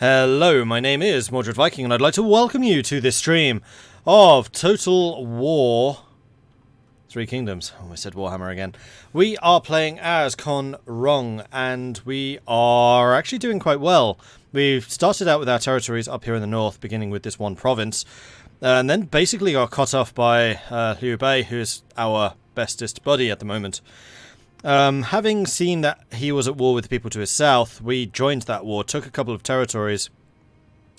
Hello, my name is Mordred Viking, and I'd like to welcome you to this stream of Total War Three Kingdoms. Oh, I said Warhammer again. We are playing as Con Rong, and we are actually doing quite well. We've started out with our territories up here in the north, beginning with this one province, and then basically got cut off by Liu Bei, who's our bestest buddy at the moment. Having seen that he was at war with the people to his south, we joined that war, took a couple of territories,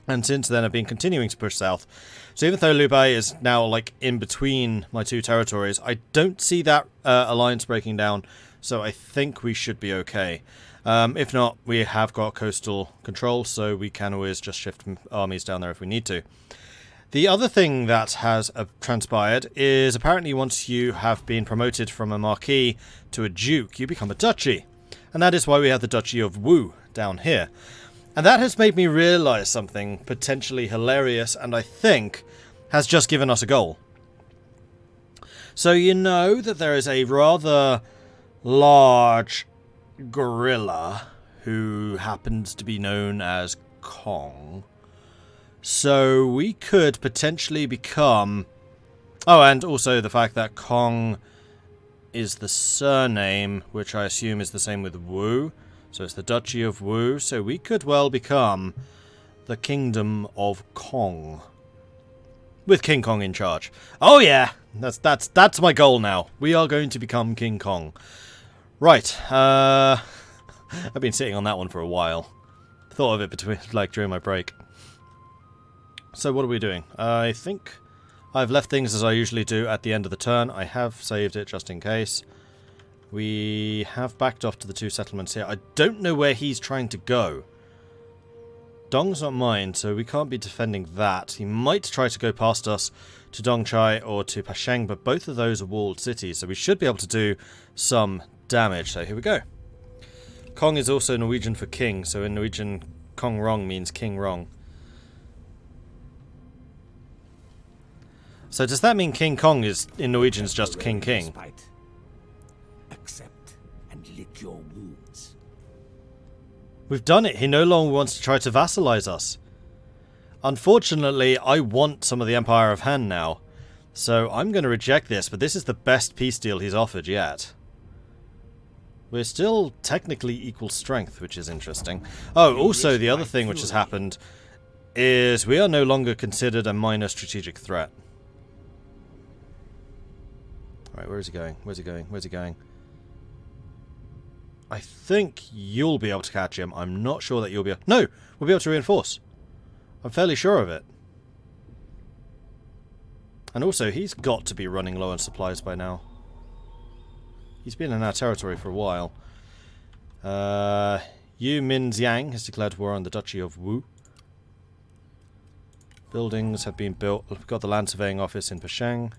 and since then have been continuing to push south. So even though Liu Bei is now like in between my two territories, I don't see that alliance breaking down, so I think we should be okay. If not, we have got coastal control, so we can always just shift armies down there if we need to. The other thing that has transpired is apparently once you have been promoted from a marquis to a duke, you become a duchy. And that is why we have the Duchy of Wu down here. And that has made me realise something potentially hilarious and I think has just given us a goal. So you know that there is a rather large gorilla who happens to be known as Kong. So we could potentially become... Oh, and also the fact that Kong is the surname, which I assume is the same with Wu. So it's the Duchy of Wu. So we could well become the Kingdom of Kong, with King Kong in charge. Oh yeah, that's my goal now. We are going to become King Kong. Right. I've been sitting on that one for a while. Thought of it during my break. So what are we doing? I think I've left things as I usually do at the end of the turn. I have saved it just in case. We have backed off to the two settlements here. I don't know where he's trying to go. Dong's not mine, so we can't be defending that. He might try to go past us to Dongchai or to Pasheng, but both of those are walled cities, so we should be able to do some damage. So here we go. Kong is also Norwegian for king, so in Norwegian, Kong Rong means King Rong. So does that mean King Kong is in Norwegian is just King King? Accept and lick your wounds. We've done it. He no longer wants to try to vassalize us. Unfortunately, I want some of the Empire of Han now. So I'm going to reject this, but this is the best peace deal he's offered yet. We're still technically equal strength, which is interesting. Oh, also the other thing which has happened is we are no longer considered a minor strategic threat. Right, where is he going? Where's he going? Where's he going? I think you'll be able to catch him. I'm not sure that you'll be able... No! We'll be able to reinforce. I'm fairly sure of it. And also, he's got to be running low on supplies by now. He's been in our territory for a while. Yu Minxiang has declared war on the Duchy of Wu. Buildings have been built. We've got the land surveying office in Pasheng.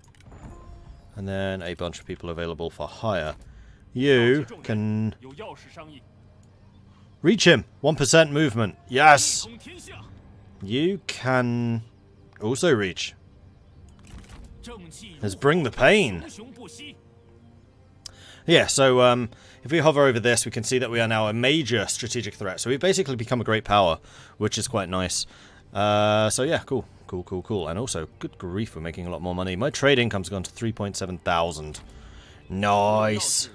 And then a bunch of people available for hire. You can reach him. 1% movement. Yes! You can also reach. Let's bring the pain. Yeah, so if we hover over this, we can see that we are now a major strategic threat. So we've basically become a great power, which is quite nice. So yeah, cool. Cool. And also, good grief, we're making a lot more money. My trade income's gone to 3.7 thousand. Nice.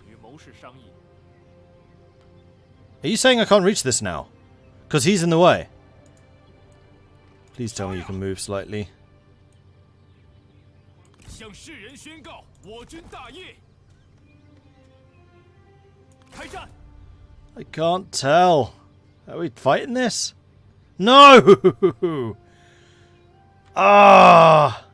Are you saying I can't reach this now? Because he's in the way. Please tell me you can move slightly. I can't tell. Are we fighting this? No! Ah!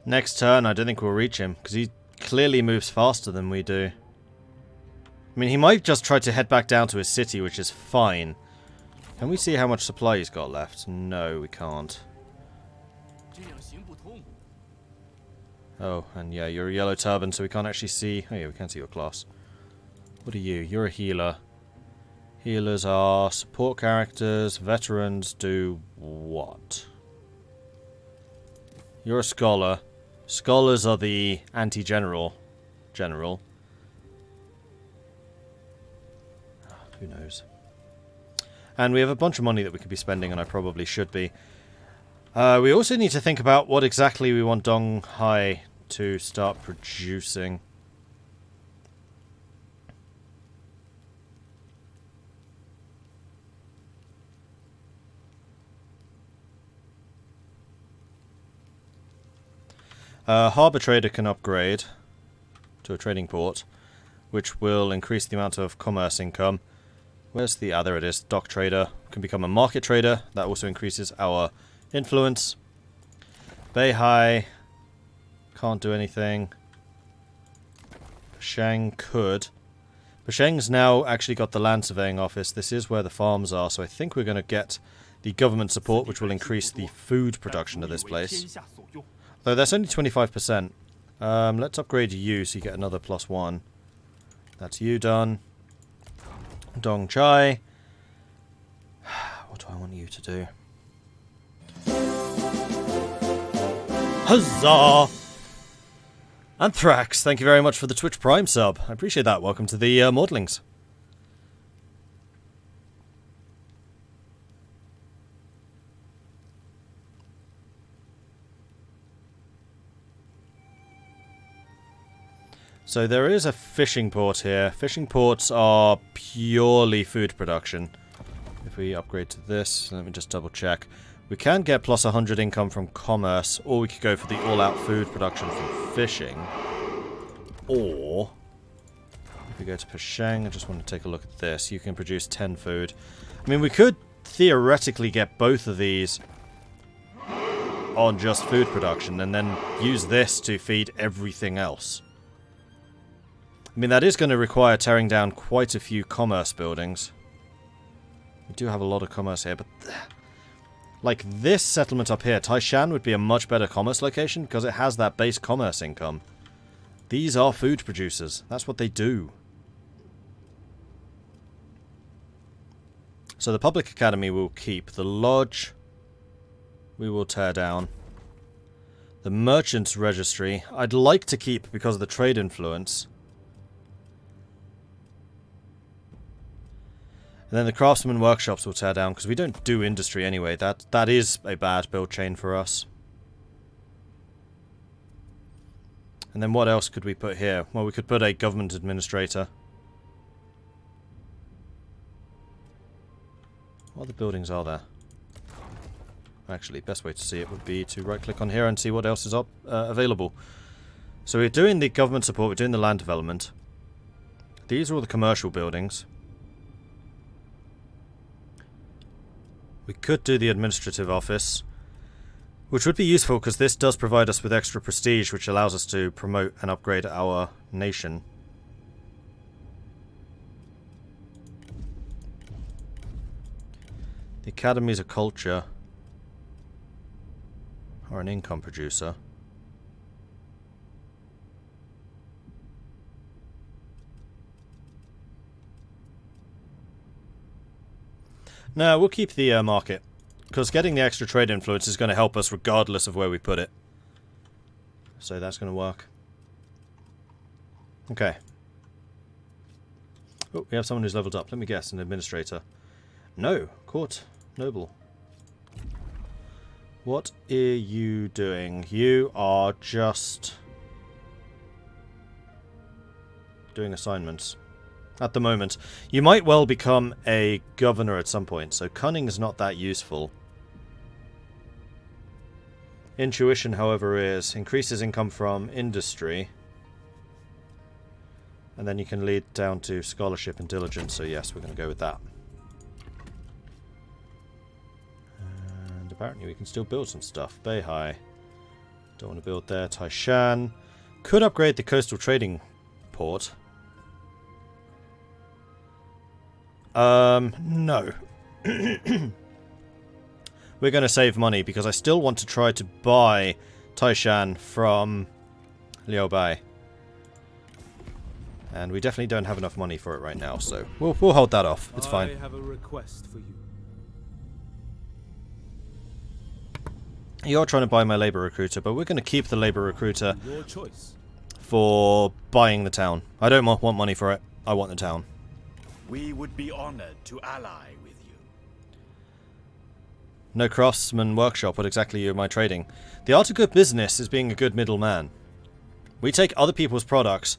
Next turn, I don't think we'll reach him, because he clearly moves faster than we do. I mean, he might just try to head back down to his city, which is fine. Can we see how much supply he's got left? No, we can't. Oh, and yeah, you're a yellow turban, so we can't actually see... Oh yeah, we can see your class. What are you? You're a healer. Healers are support characters. Veterans do what? You're a scholar. Scholars are the anti-general. General. Who knows? And we have a bunch of money that we could be spending, and I probably should be. We also need to think about what exactly we want Dong Zhuo to start producing. Harbour Trader can upgrade to a trading port, which will increase the amount of commerce income. Where's the... there it is. Dock Trader can become a market trader. That also increases our influence. Beihai can't do anything. Pashang could. Pashang's now actually got the land surveying office. This is where the farms are, so I think we're going to get the government support, which will increase the food production of this place. Though that's only 25%. Let's upgrade you so you get another +1. That's you done. Dong Zhuo. What do I want you to do? Huzzah! Anthrax, thank you very much for the Twitch Prime sub. I appreciate that. Welcome to the Maudlings. So there is a fishing port here. Fishing ports are purely food production. If we upgrade to this, let me just double check. We can get +100 income from commerce, or we could go for the all-out food production from fishing. Or, if we go to Pashang, I just want to take a look at this. You can produce 10 food. I mean, we could theoretically get both of these on just food production, and then use this to feed everything else. I mean, that is going to require tearing down quite a few commerce buildings. We do have a lot of commerce here, but... like, this settlement up here, Taishan would be a much better commerce location because it has that base commerce income. These are food producers. That's what they do. So the public academy will keep. The lodge we will tear down. The merchants registry I'd like to keep because of the trade influence. And then the craftsman workshops will tear down because we don't do industry anyway. That is a bad build chain for us. And then what else could we put here? Well, we could put a government administrator. What other buildings are there? Actually, best way to see it would be to right-click on here and see what else is available. So we're doing the government support, we're doing the land development. These are all the commercial buildings. We could do the administrative office, which would be useful because this does provide us with extra prestige, which allows us to promote and upgrade our nation. The academies of culture are an income producer. No, we'll keep the market, because getting the extra trade influence is going to help us regardless of where we put it. So that's going to work. Okay. Oh, we have someone who's leveled up. Let me guess, an administrator. No, court noble. What are you doing? You are just doing assignments. At the moment. You might well become a governor at some point, so cunning is not that useful. Intuition, however, increases income from industry. And then you can lead down to scholarship and diligence, so yes, we're going to go with that. And apparently we can still build some stuff. Beihai. Don't want to build there. Taishan. Could upgrade the coastal trading port. No. We're going to save money because I still want to try to buy Taishan from Liu Bai. And we definitely don't have enough money for it right now, so we'll hold that off. It's fine. I have a request for you. You're trying to buy my labor recruiter, but we're going to keep the labor recruiter Your choice. for buying the town. I don't want money for it. I want the town. We would be honored to ally with you. No craftsman workshop. What exactly am I trading? The art of good business is being a good middleman. We take other people's products,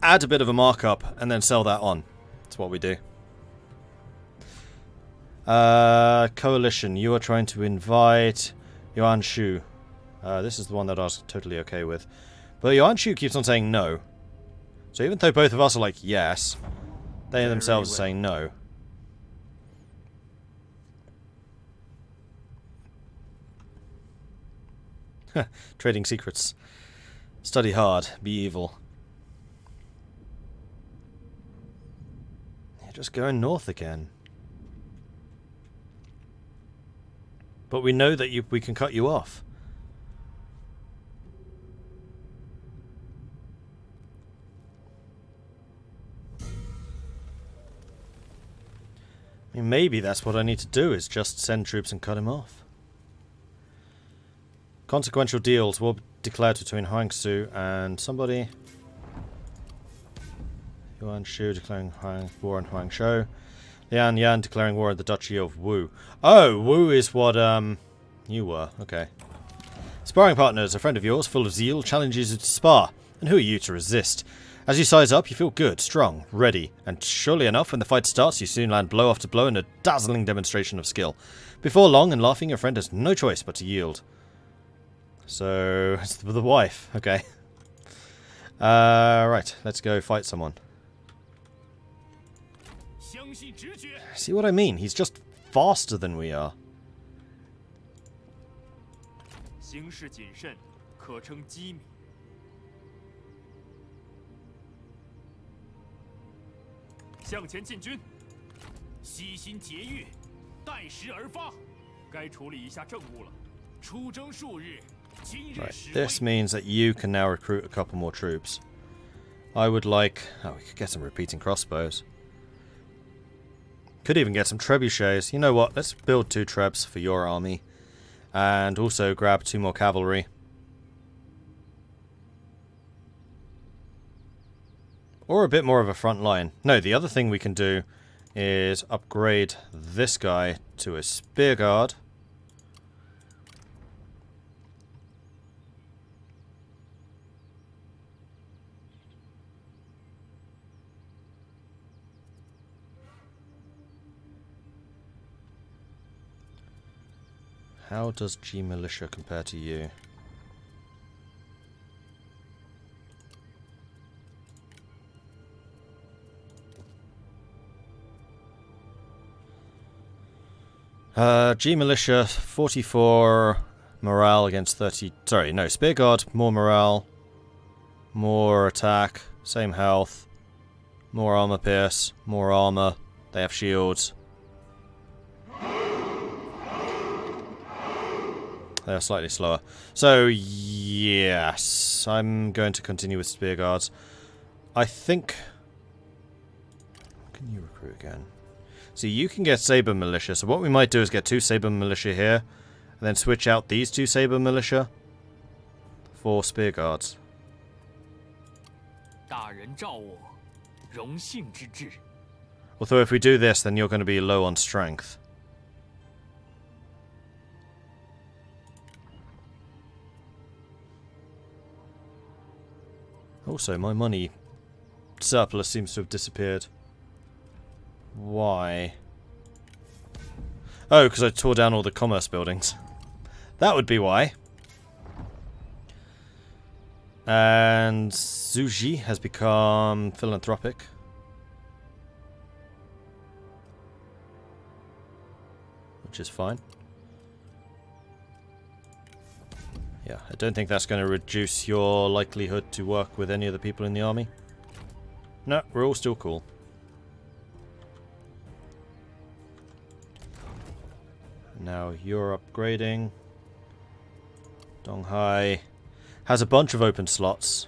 add a bit of a markup, and then sell that on. That's what we do. Coalition. You are trying to invite Yuan Shu. This is the one that I was totally okay with. But Yuan Shu keeps on saying no. So even though both of us are like, yes, they themselves are saying no. Trading secrets. Study hard. Be evil. You're just going north again. But we know that we can cut you off. I mean, maybe that's what I need to do, is just send troops and cut him off. Consequential deals will be declared between Huangsu and somebody. Yuan Shu declaring war on Huangzhou. Lian Yan declaring war on the Duchy of Wu. Oh, Wu is what, you were. Okay. Sparring partners, a friend of yours, full of zeal, challenges you to spar. And who are you to resist? As you size up, you feel good, strong, ready. And surely enough, when the fight starts, you soon land blow after blow in a dazzling demonstration of skill. Before long, and laughing, your friend has no choice but to yield. So, it's the wife. Okay. Right. Let's go fight someone. See what I mean? He's just faster than we are. Right, this means that you can now recruit a couple more troops. I would like... Oh, we could get some repeating crossbows. Could even get some trebuchets. You know what? Let's build 2 trebs for your army. And also grab 2 more cavalry. Or a bit more of a front line. No, the other thing we can do is upgrade this guy to a spear guard. How does G Militia compare to you? G Militia, 44 morale against 30... Sorry, no, Spear Guard, more morale, more attack, same health, more armor pierce, more armor, they have shields. They're slightly slower. So, yes, I'm going to continue with Spear Guards. I think... Can you recruit again? See, you can get Saber Militia, so what we might do is get 2 Saber Militia here, and then switch out these 2 Saber Militia for Spear Guards. Although if we do this, then you're going to be low on strength. Also, my money surplus seems to have disappeared. Why? Oh, because I tore down all the commerce buildings. That would be why. And Zuji has become philanthropic. Which is fine. Yeah, I don't think that's going to reduce your likelihood to work with any of the people in the army. No, we're all still cool. Now you're upgrading. Donghai. has a bunch of open slots.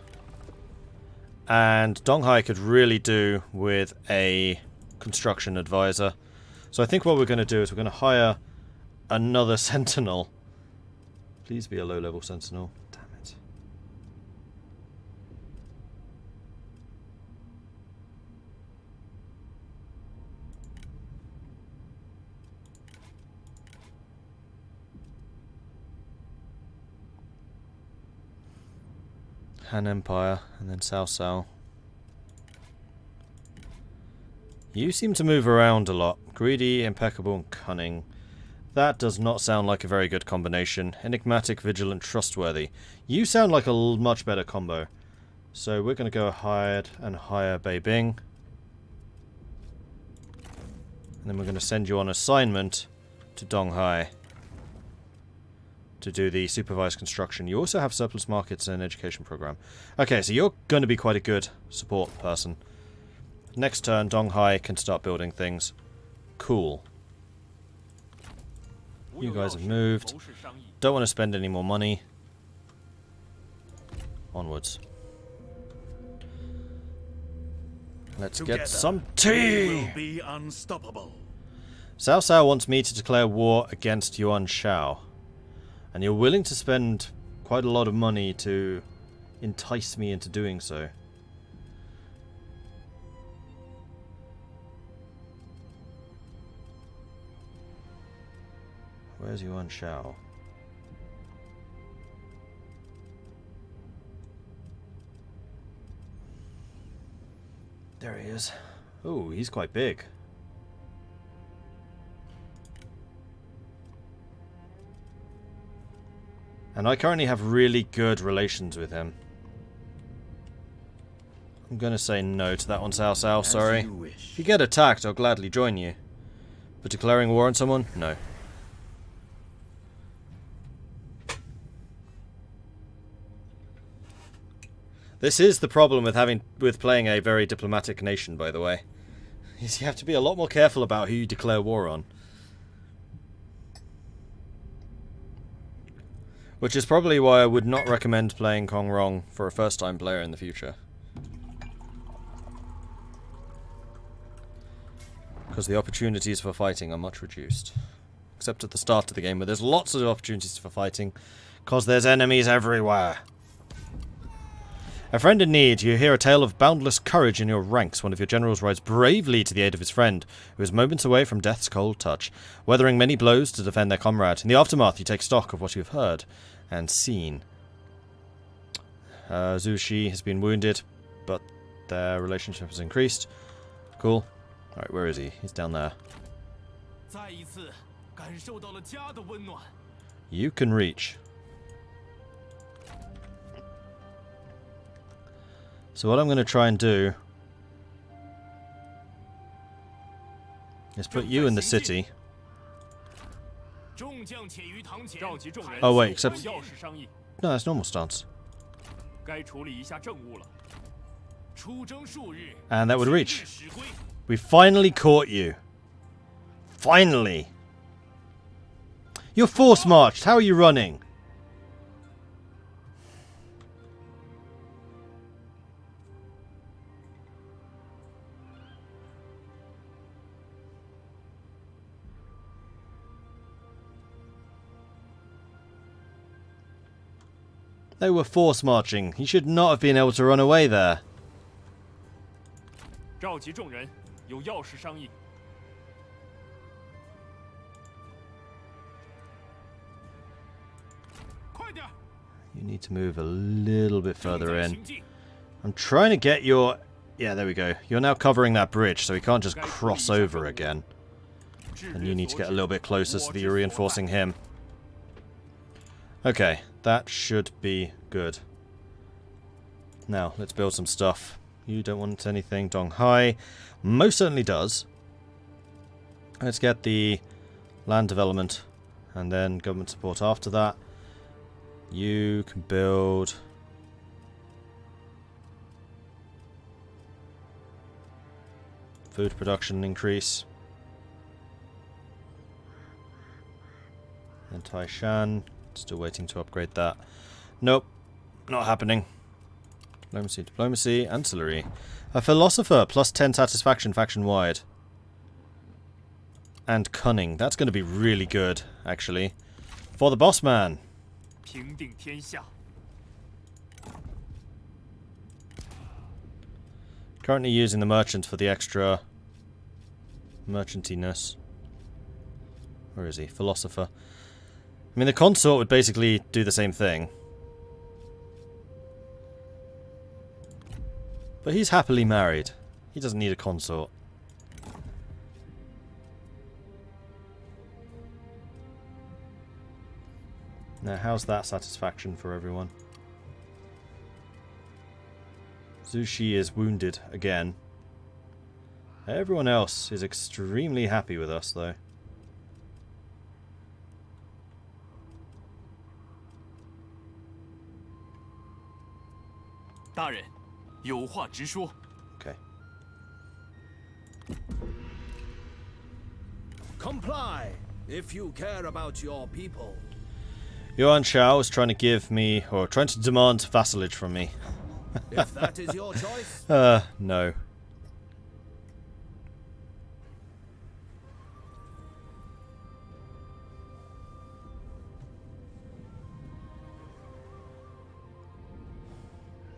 And Dong Hai could really do with a construction advisor. So I think what we're going to do is we're going to hire another sentinel. Please be a low-level sentinel. Damn it. Han Empire, and then Cao Cao. You seem to move around a lot. Greedy, impeccable, and cunning. That does not sound like a very good combination. Enigmatic, vigilant, trustworthy. You sound like a much better combo. So we're going to go ahead and hire Bei Bing. And then we're going to send you on assignment to Dong Hai to do the supervised construction. You also have surplus markets and an education program. Okay, so you're going to be quite a good support person. Next turn, Dong Hai can start building things. Cool. You guys have moved. Don't want to spend any more money. Onwards. Let's get some tea! Will be unstoppable. Cao Cao wants me to declare war against Yuan Shao. And you're willing to spend quite a lot of money to entice me into doing so. Where's Yuan Shao? There he is. Oh, he's quite big. And I currently have really good relations with him. I'm gonna say no to that one, Cao Cao, sorry. If you get attacked, I'll gladly join you. But declaring war on someone? No. This is the problem with playing a very diplomatic nation, by the way. Is you have to be a lot more careful about who you declare war on. Which is probably why I would not recommend playing Kong Rong for a first-time player in the future. Because the opportunities for fighting are much reduced. Except at the start of the game, where there's lots of opportunities for fighting, because there's enemies everywhere. A friend in need. You hear a tale of boundless courage in your ranks. One of your generals rides bravely to the aid of his friend, who is moments away from death's cold touch, weathering many blows to defend their comrade. In the aftermath, you take stock of what you have heard and seen. Zhu Shi has been wounded, but their relationship has increased. Cool. Alright, where is he? He's down there. You can reach. So what I'm going to try and do is put you in the city. Oh wait, except... No, that's normal stance. And that would reach. We finally caught you. Finally. You're force marched. How are you running? They were force marching. He should not have been able to run away there. You need to move a little bit further in. I'm trying to get your... Yeah, there we go. You're now covering that bridge, so he can't just cross over again. And you need to get a little bit closer so that you're reinforcing him. Okay, that should be good. Now, let's build some stuff. You don't want anything. Dong Hai most certainly does. Let's get the land development and then government support after that. You can build... food production increase. And Taishan, still waiting to upgrade that. Nope. Not happening. Diplomacy, diplomacy, ancillary. A philosopher, plus 10 satisfaction faction-wide. And cunning. That's going to be really good, actually. For the boss man. 平定天下。 Currently using the merchant for the extra merchantiness. Where is he? Philosopher. I mean, the consort would basically do the same thing. But he's happily married. He doesn't need a consort. Now, how's that satisfaction for everyone? Zushi is wounded again. Everyone else is extremely happy with us, though. Daren, 有话直说。 Okay. Comply, if you care about your people. Yuan Shao is trying to give me, or trying to demand vassalage from me. If that is your choice. No.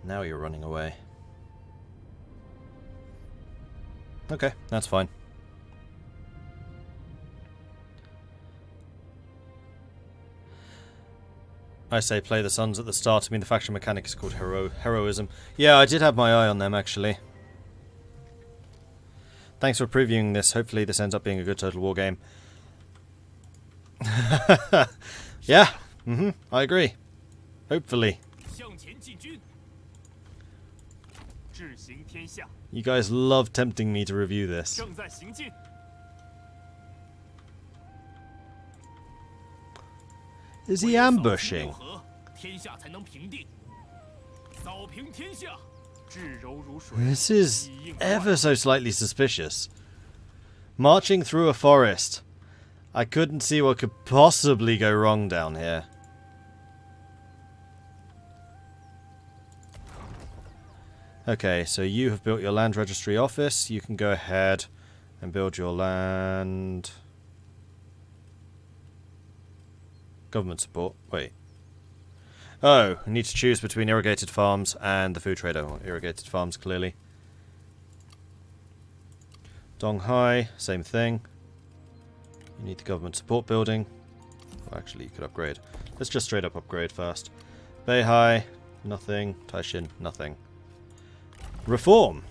Now you're running away. Okay, that's fine. I say play the Suns at the start. I mean, the faction mechanic is called heroism. Yeah, I did have my eye on them, actually. Thanks for previewing this. Hopefully this ends up being a good Total War game. Yeah, I agree. Hopefully. 向前进军，志行天下， You guys love tempting me to review this. 正在行进。 Is he ambushing? 和天下才能平定，扫平天下，至柔如水。 This is ever so slightly suspicious. Marching through a forest. I couldn't see what could possibly go wrong down here. Okay, so you have built your land registry office. You can go ahead and build your land... Government support. Wait. Oh, I need to choose between irrigated farms and the food trader. Well, irrigated farms, clearly. Dong Hai, same thing. You need the government support building. Well, actually, you could upgrade. Let's just straight up upgrade first. Beihai, nothing. Taishin, nothing. Reform.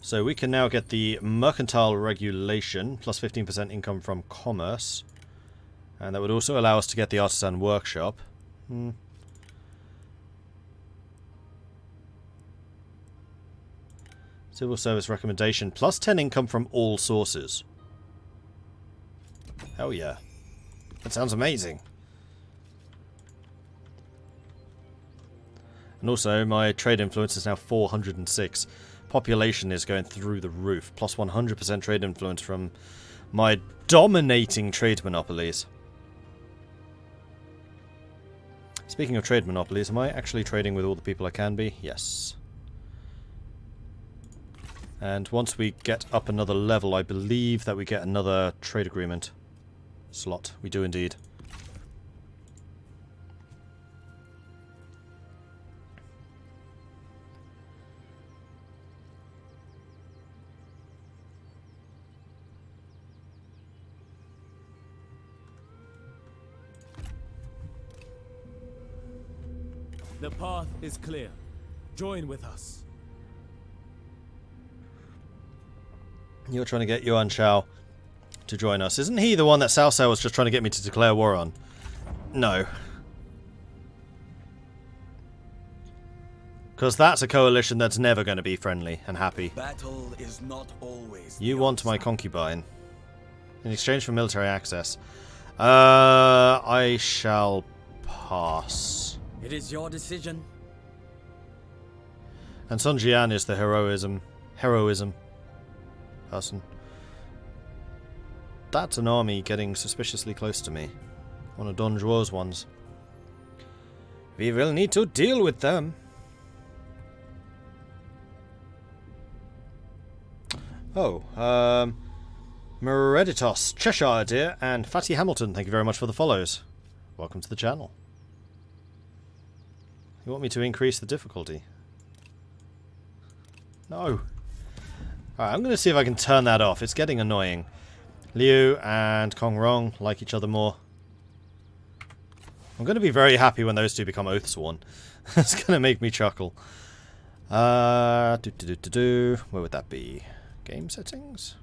So we can now get the mercantile regulation, plus 15% income from commerce. And that would also allow us to get the artisan workshop. Civil service recommendation, plus 10 income from all sources. Hell yeah. That sounds amazing. And also, my trade influence is now 406. Population is going through the roof. Plus 100% trade influence from my dominating trade monopolies. Speaking of trade monopolies, am I actually trading with all the people I can be? Yes. And once we get up another level, I believe that we get another trade agreement slot. We do indeed. The path is clear. Join with us. You're trying to get Yuan Shao to join us. Isn't he the one that Cao Cao was just trying to get me to declare war on? No. Because that's a coalition that's never going to be friendly and happy. Battle is not always. You want my concubine. In exchange for military access. I shall pass. It is your decision. And Sun Jian is the heroism person. That's an army getting suspiciously close to me. One of Dong Zhuo's ones. We will need to deal with them. Oh, Mereditos, Cheshire dear, and Fatty Hamilton, thank you very much for the follows. Welcome to the channel. You want me to increase the difficulty? No. Alright, I'm going to see if I can turn that off. It's getting annoying. Liu and Kong Rong like each other more. I'm going to be very happy when those two become Oathsworn. It's going to make me chuckle. Where would that be? Game settings?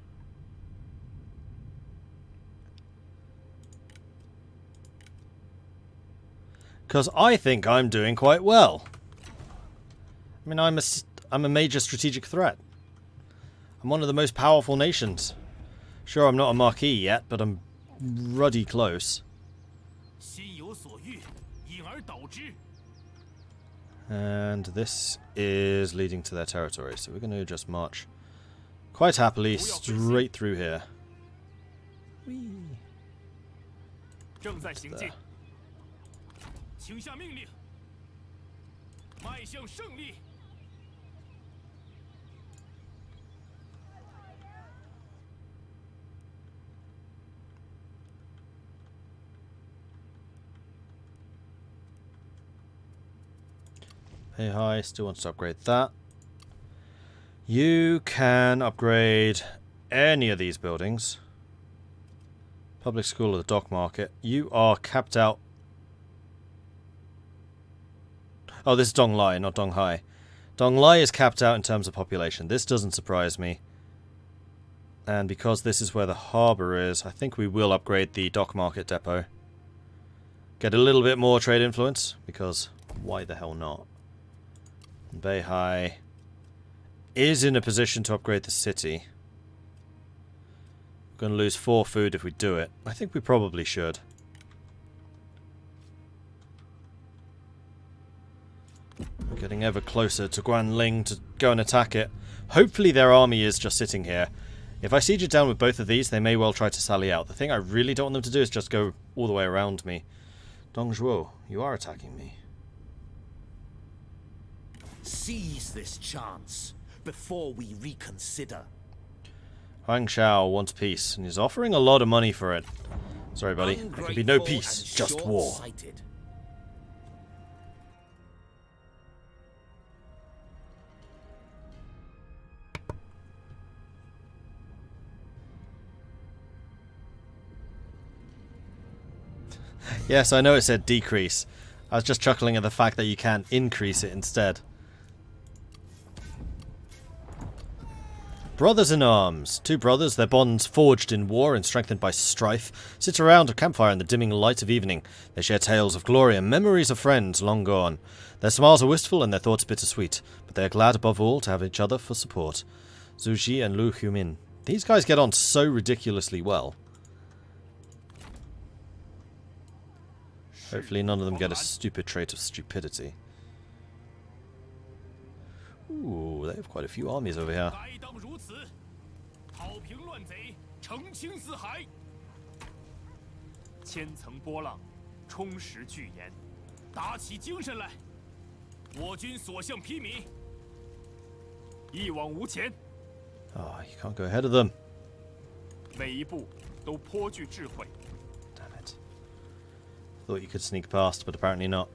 Because I think I'm doing quite well. I mean, I'm a major strategic threat. I'm one of the most powerful nations. Sure, I'm not a marquis yet, but I'm ruddy close. And this is leading to their territory, so we're going to just march quite happily straight through here. Whee. There. Hey, hi, still wants to upgrade that. You can upgrade any of these buildings. Public school or the dock market. You are capped out. Oh, this is Dong Lai, not Dong Hai. Dong Lai is capped out in terms of population. This doesn't surprise me. And because this is where the harbour is, I think we will upgrade the dock market depot. Get a little bit more trade influence, because why the hell not? Beihai is in a position to upgrade the city. We're going to lose 4 food if we do it. I think we probably should. We're getting ever closer to Guanling to go and attack it. Hopefully their army is just sitting here. If I siege it down with both of these, they may well try to sally out. The thing I really don't want them to do is just go all the way around me. Dong Zhuo, you are attacking me. Seize this chance before we reconsider. Huang Shao wants peace, and he's offering a lot of money for it. Sorry, buddy. There can be no peace, just war. Yes, I know it said decrease. I was just chuckling at the fact that you can increase it instead. Brothers in arms. 2 brothers, their bonds forged in war and strengthened by strife, sit around a campfire in the dimming light of evening. They share tales of glory and memories of friends long gone. Their smiles are wistful and their thoughts bittersweet, but they are glad above all to have each other for support. Zhu Ji and Lu Humin. These guys get on so ridiculously well. Hopefully none of them get a stupid trait of stupidity. Ooh, they have quite a few armies over here. Oh, you can't go ahead of them. Damn it. Thought you could sneak past, but apparently not.